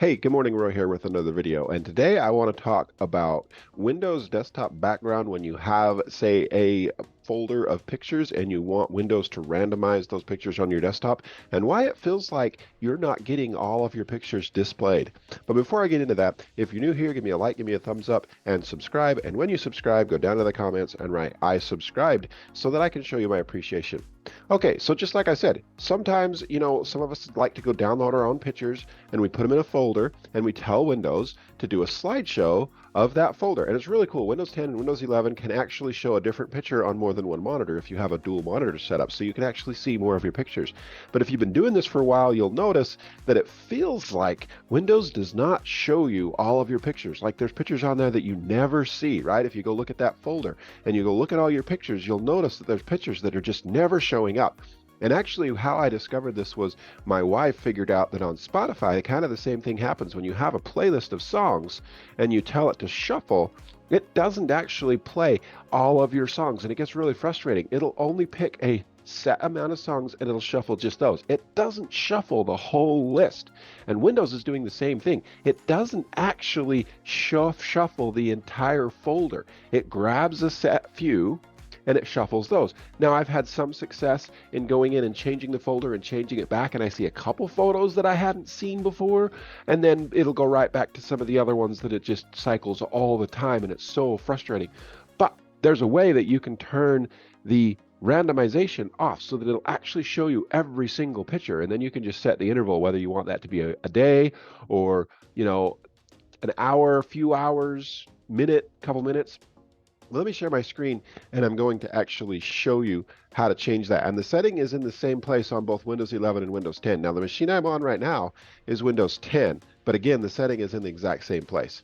Hey, good morning, Roy here with another video. And today I want to talk about Windows desktop background when you have, say, a folder of pictures and you want Windows to randomize those pictures on your desktop and why it feels like you're not getting all of your pictures displayed. But before I get into that, if you're new here, give me a like, give me a thumbs up, and subscribe. And when you subscribe, go down to the comments and write "I subscribed" so that I can show you my appreciation. Okay, so just like I said, sometimes, some of us like to go download our own pictures and we put them in a folder and we tell Windows to do a slideshow of that folder. And it's really cool. Windows 10 and Windows 11 can actually show a different picture on more than one monitor if you have a dual monitor setup, so you can actually see more of your pictures. But if you've been doing this for a while, you'll notice that it feels like Windows does not show you all of your pictures. Like there's pictures on there that you never see, right? If you go look at that folder and you go look at all your pictures, you'll notice that there's pictures that are just never showing up. And actually, how I discovered this was my wife figured out that on Spotify, kind of the same thing happens when you have a playlist of songs and you tell it to shuffle. It doesn't actually play all of your songs, and it gets really frustrating. It'll only pick a set amount of songs and it'll shuffle just those. It doesn't shuffle the whole list. And Windows is doing the same thing. It doesn't actually shuffle the entire folder. It grabs a set few and it shuffles those. Now, I've had some success in going in and changing the folder and changing it back, and I see a couple photos that I hadn't seen before, and then it'll go right back to some of the other ones that it just cycles all the time, and it's so frustrating. But there's a way that you can turn the randomization off so that it'll actually show you every single picture, and then you can just set the interval, whether you want that to be a day or, an hour, a few hours, minute, couple minutes. Let me share my screen and I'm going to actually show you how to change that. And the setting is in the same place on both Windows 11 and Windows 10. Now the machine I'm on right now is Windows 10, but again, the setting is in the exact same place.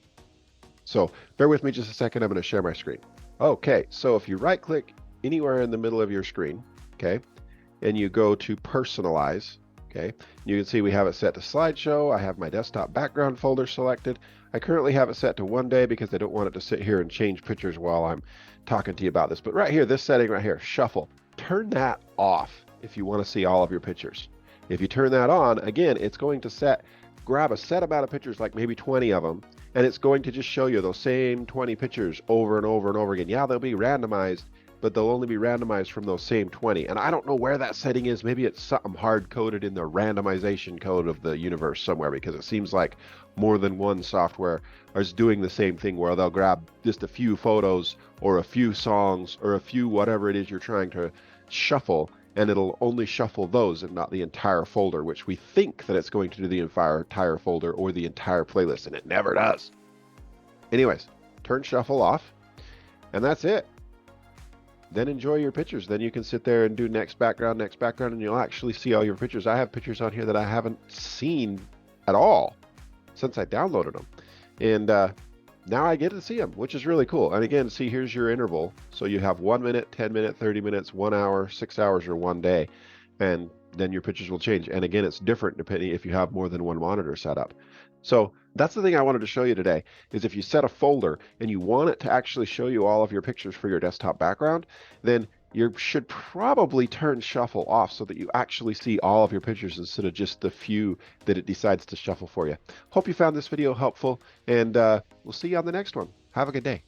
So bear with me just a second, I'm going to share my screen. Okay, so if you right click anywhere in the middle of your screen, okay, and you go to personalize, okay, you can see we have it set to slideshow. I have my desktop background folder selected. I currently have it set to 1 day because I don't want it to sit here and change pictures while I'm talking to you about this. But right here, this setting right here, shuffle, turn that off if you want to see all of your pictures. If you turn that on, again, it's going to grab a set amount of pictures, like maybe 20 of them, and it's going to just show you those same 20 pictures over and over and over again. Yeah, they'll be randomized, but they'll only be randomized from those same 20. And I don't know where that setting is. Maybe it's something hard-coded in the randomization code of the universe somewhere, because it seems like more than one software is doing the same thing, where they'll grab just a few photos or a few songs or a few whatever it is you're trying to shuffle, and it'll only shuffle those and not the entire folder, which we think that it's going to do the entire folder or the entire playlist, and it never does. Anyways, turn shuffle off, and that's it. Then enjoy your pictures. Then you can sit there and do next background, and you'll actually see all your pictures. I have pictures on here that I haven't seen at all since I downloaded them. And now I get to see them, which is really cool. And again, see, here's your interval. So you have 1 minute, 10 minutes, 30 minutes, 1 hour, 6 hours, or 1 day. And then your pictures will change. And again, it's different depending if you have more than one monitor set up. So that's the thing I wanted to show you today, is if you set a folder and you want it to actually show you all of your pictures for your desktop background, then you should probably turn shuffle off so that you actually see all of your pictures instead of just the few that it decides to shuffle for you. Hope you found this video helpful, and we'll see you on the next one. Have a good day.